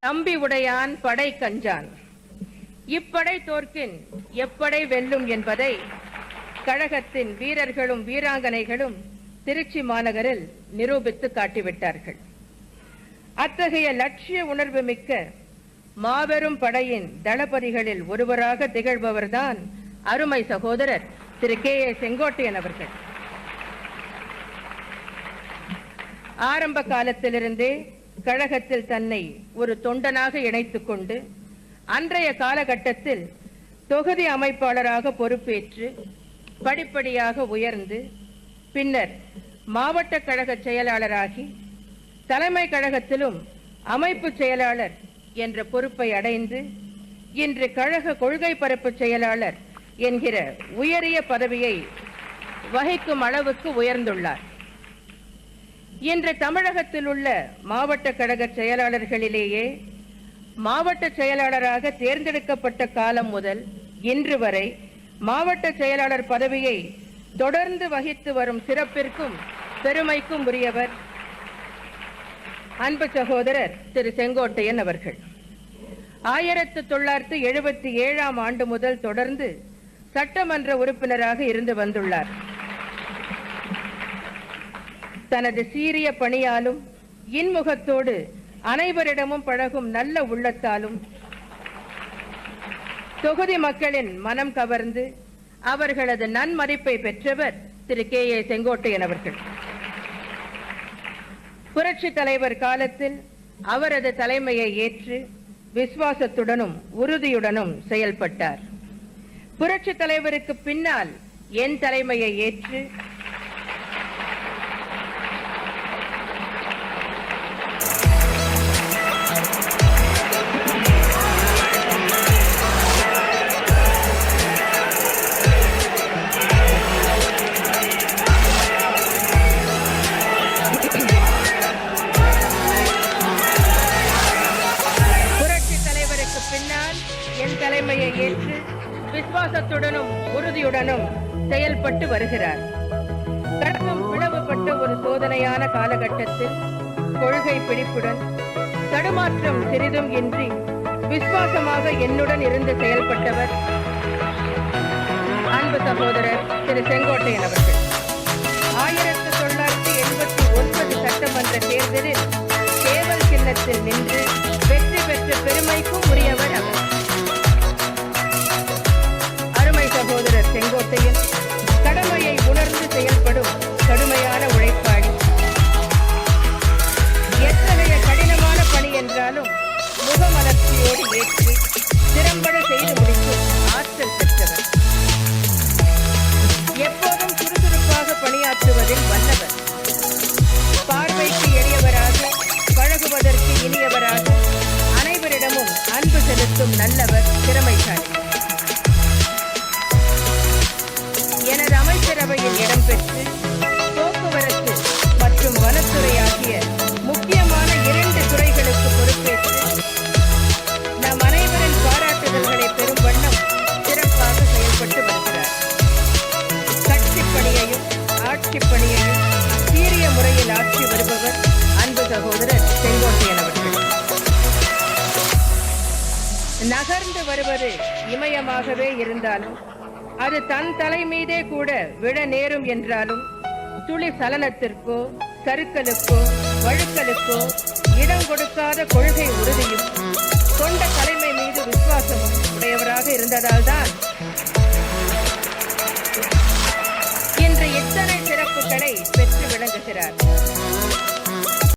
தம்பி உடையான் படை கஞ்சான். இப்படை தோற்கின் எப்படை வெல்லும் என்பதை கழகத்தின் வீரர்களும் வீராங்கனைகளும் திருச்சி மாநகரில் நிரூபித்து காட்டிவிட்டார்கள். அத்தகைய லட்சிய உணர்வு மிக்க மாபெரும் படையின் தளபதிகளில் ஒருவராக திகழ்பவர்தான் அருமை சகோதரர் திரு கே ஏ செங்கோட்டையன் அவர்கள். ஆரம்ப காலத்திலிருந்தே கழகத்தில் தன்னை ஒரு தொண்டனாக இணைத்துக் கொண்டு அன்றைய காலகட்டத்தில் தொகுதி அமைப்பாளராக பொறுப்பேற்று படிப்படியாக உயர்ந்து பின்னர் மாவட்ட கழக செயலாளராகி தலைமை கழகத்திலும் அமைப்பு செயலாளர் என்ற பொறுப்பை அடைந்து இன்று கழக கொள்கை பரப்பு செயலாளர் என்கிற உயரிய பதவியை வகிக்கும் அளவுக்கு உயர்ந்துள்ளார். இன்று தமிழகத்தில் உள்ள மாவட்ட கழக செயலாளர்களிலேயே மாவட்ட செயலாளராக தேர்ந்தெடுக்கப்பட்ட காலம் முதல் இன்று வரை மாவட்ட செயலாளர் பதவியை தொடர்ந்து வகித்து வரும் சிறப்பிற்கும் பெருமைக்கும் உரியவர் அன்பு சகோதரர் திரு செங்கோட்டையன் அவர்கள். 1977 ஆண்டு முதல் தொடர்ந்து சட்டமன்ற உறுப்பினராக இருந்து வந்துள்ளார். தனது சீரிய பணியாலும் இன்முகத்தோடு அனைவரிடமும் பழகும் நல்ல உள்ளத்தாலும் தொகுதி மக்களின் மனம் கவர்ந்து அவர்களது நன்மதிப்பை பெற்றவர் திரு கே ஏ செங்கோட்டையன் அவர்கள். புரட்சி தலைவர் காலத்தில் அவரது தலைமையை ஏற்று விசுவாசத்துடனும் உறுதியுடனும் செயல்பட்டார். புரட்சி தலைவருக்கு பின்னால் என் தலைமையை ஏற்று விசுவாசத்துடனும் உறுதியுடனும் செயல்பட்டு வருகிறார். கழகம் பிளவுபட்ட ஒரு சோதனையான காலகட்டத்தில் கொள்கை பிடிப்புடன் தடுமாற்றம் சிறிதும் இன்றி விசுவாசமாக என்னுடன் இருந்து செயல்பட்டவர் அன்பு சகோதரர் திரு செங்கோட்டையன் அவர்கள். 1989 சட்டமன்ற தேர்தலில் தேவல் சின்னத்தில் நின்று வெற்றி பெற்ற பெருமைக்கும் உரியவர் அவர். சகோதரர் செங்கோட்டையன் கடமையை உணர்ந்து செயல்படும் கடுமையான உழைப்பாளி. எத்தகைய கடினமான பணி என்றாலும் முகமலர்ச்சியோடு ஏற்று திறம்பட செய்து முடிக்கும் ஆற்றல் பெற்றவர். எப்போதும் சுறுசுறுப்பாக பணியாற்றுவதில் வல்லவர். பார்வைக்கு எளியவராக பழகுவதற்கு இனியவராக அனைவரிடமும் அன்பு செலுத்தும் நல்லவர், திறமைசாலி. எனது அமைச்சரவையில் இடம்பெற்று போக்குவரத்து மற்றும் வனத்துறை ஆகிய முக்கியமான 2 துறைகளுக்கு பொறுப்பேற்று நம் அனைவரின் பாராட்டுதல்களை பெறும் வண்ணம் சிறப்பாக செயல்பட்டு வருகிறார். கட்சி பணியையும் ஆட்சி பணியையும் சீரிய முறையில் ஆற்றி வருபவர் அன்பு சகோதரர் செங்கோட்டையன் அவர்கள். நகர்ந்து வருவது இமயமாகவே இருந்தாலும் அது தன் தலை மீதே கூட விழ நேரும் என்றாலும் துளி சலனத்திற்கோ சறுக்கலுக்கோ வழுக்கலுக்கோ இடம் கொடுக்காத கொள்கை உறுதியும் கொண்ட தலைமை மீது விசுவாசமும் உடையவராக இருந்ததால் தான் இன்று இத்தனை சிறப்புகளை பெற்று விளங்குகிறார்.